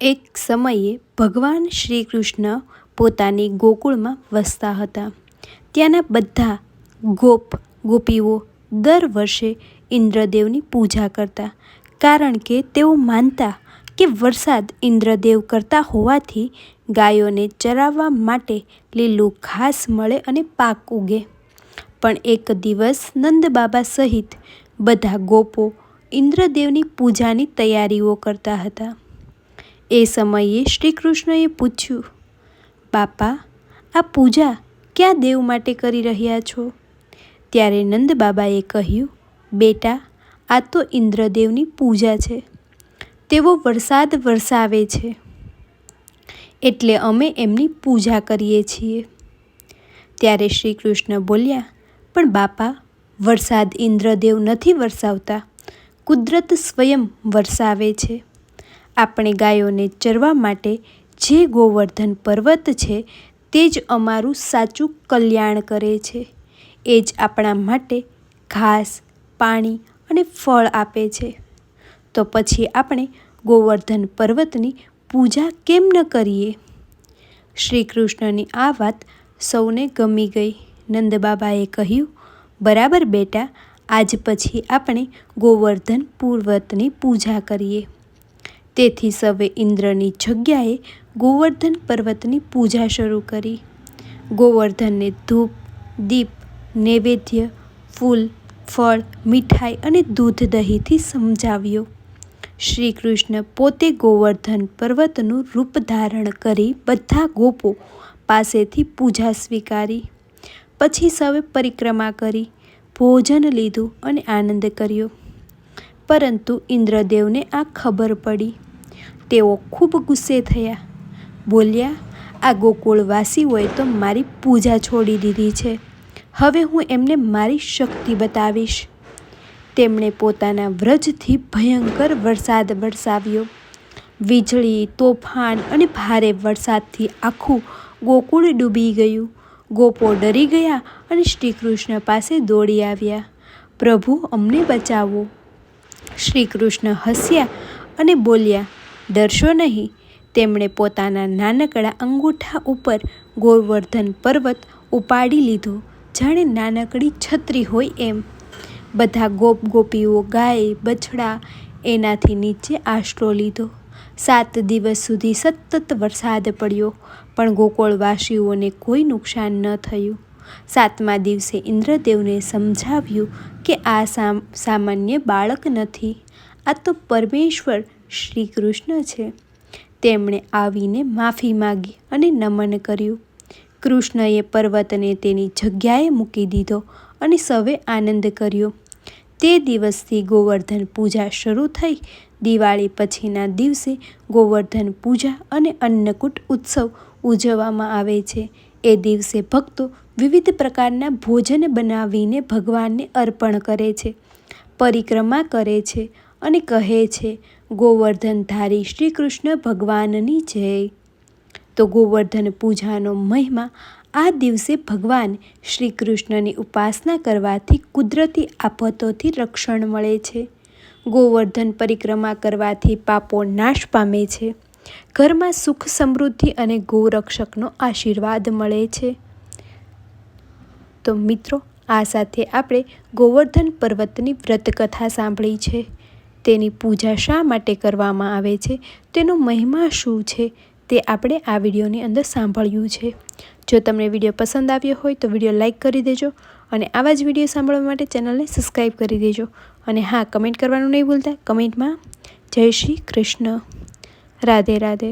એક સમયે ભગવાન શ્રી કૃષ્ણ પોતાની ગોકુળમાં વસતા હતા. ત્યાંના બધા ગોપીઓ દર વર્ષે ઇન્દ્રદેવની પૂજા કરતા, કારણ કે તેઓ માનતા કે વરસાદ ઇન્દ્રદેવ કરતા હોવાથી ગાયોને ચરાવવા માટે લીલું ઘાસ મળે અને પાક ઉગે. પણ એક દિવસ નંદબાબા સહિત બધા ગોપો ઇન્દ્રદેવની પૂજાની તૈયારીઓ કરતા હતા. એ સમયે શ્રી કૃષ્ણએ પૂછ્યું, બાપા, આ પૂજા ક્યાં દેવ માટે કરી રહ્યા છો? ત્યારે નંદબાબાએ કહ્યું, બેટા, આ તો ઇન્દ્રદેવની પૂજા છે. તેઓ વરસાદ વરસાવે છે, એટલે અમે એમની પૂજા કરીએ છીએ. ત્યારે શ્રી કૃષ્ણ બોલ્યા, પણ બાપા, વરસાદ ઇન્દ્રદેવ નથી વરસાવતા, કુદરત સ્વયં વરસાવે છે. આપણે ગાયોને ચરવા માટે જે ગોવર્ધન પર્વત છે તે જ અમારું સાચું કલ્યાણ કરે છે. એ જ આપણા માટે ઘાસ, પાણી અને ફળ આપે છે. તો પછી આપણે ગોવર્ધન પર્વતની પૂજા કેમ ન કરીએ? શ્રી કૃષ્ણની આ વાત સૌને ગમી ગઈ. નંદબાબાએ કહ્યું, બરાબર બેટા, આજ પછી આપણે ગોવર્ધન પર્વતની પૂજા કરીએ. તેથી સૌએ ઇન્દ્રની જગ્યાએ ગોવર્ધન પર્વતની પૂજા શરૂ કરી. ગોવર્ધનને ધૂપ, દીપ, નૈવેદ્ય, ફૂલ, ફળ, મીઠાઈ અને દૂધ દહીંથી સમજાવ્યો. શ્રી કૃષ્ણ પોતે ગોવર્ધન પર્વતનું રૂપ ધારણ કરી બધા ગોપો પાસેથી પૂજા સ્વીકારી. પછી સૌએ પરિક્રમા કરી, ભોજન લીધું અને આનંદ કર્યો. પરંતુ ઇન્દ્રદેવને આ ખબર પડી. તેઓ ખૂબ ગુસ્સે થયા. બોલ્યા, આ ગોકુળવાસીઓએ તો મારી પૂજા છોડી દીધી છે. હવે હું એમને મારી શક્તિ બતાવીશ. તેમણે પોતાના વ્રજથી ભયંકર વરસાદ વરસાવ્યો. વીજળી, તોફાન અને ભારે વરસાદથી આખું ગોકુળ ડૂબી ગયું. ગોપો ડરી ગયા અને શ્રી કૃષ્ણ પાસે દોડી આવ્યા. પ્રભુ, અમને બચાવો. શ્રી કૃષ્ણ હસ્યા અને બોલ્યા, ડરશો નહીં. તેમણે પોતાના નાનકડા અંગૂઠા ઉપર ગોવર્ધન પર્વત ઉપાડી લીધો, જાણે નાનકડી છત્રી હોય એમ. બધા ગોપીઓ ગાય, બછડા એનાથી નીચે આશરો લીધો. 7 દિવસ સુધી સતત વરસાદ પડ્યો, પણ ગોકુળવાસીઓને કોઈ નુકસાન ન થયું. 7મા દિવસે ઇન્દ્રદેવને સમજાવ્યું કે આ સામાન્ય બાળક નથી, આ તો પરમેશ્વર શ્રી કૃષ્ણ છે. તેમણે આવીને માફી માગી અને નમન કર્યું. કૃષ્ણએ પર્વતને તેની જગ્યાએ મૂકી દીધો અને સૌએ આનંદ કર્યો. તે દિવસથી ગોવર્ધન પૂજા શરૂ થઈ. દિવાળી પછીના દિવસે ગોવર્ધન પૂજા અને અન્નકૂટ ઉત્સવ ઉજવવામાં આવે છે. એ દિવસે ભક્તો વિવિધ પ્રકારના ભોજન બનાવીને ભગવાનને અર્પણ કરે છે, પરિક્રમા કરે છે અને કહે છે, ગોવર્ધનધારી શ્રી કૃષ્ણ ભગવાનની જય. તો ગોવર્ધન પૂજાનો મહિમા: આ દિવસે ભગવાન શ્રી કૃષ્ણની ઉપાસના કરવાથી કુદરતી આફતોથી રક્ષણ મળે છે. ગોવર્ધન પરિક્રમા કરવાથી પાપો નાશ પામે છે. ઘરમાં સુખ, સમૃદ્ધિ અને ગોરક્ષકનો આશીર્વાદ મળે છે. તો મિત્રો, આ સાથે આપણે ગોવર્ધન પર્વતની વ્રતકથા સાંભળી છે. તેની પૂજા શા માટે કરવામાં આવે છે, તેનો મહિમા શું છે, તે આપણે આ વિડીયોની અંદર સાંભળ્યું છે. જો તમને વિડીયો પસંદ આવ્યો હોય તો વિડીયો લાઇક કરી દેજો અને આવા જ વિડીયો સાંભળવા માટે ચેનલને સબસ્ક્રાઈબ કરી દેજો. અને હા, કમેન્ટ કરવાનું નહીં ભૂલતા. કમેન્ટમાં જય શ્રી કૃષ્ણ. રાધે રાધે.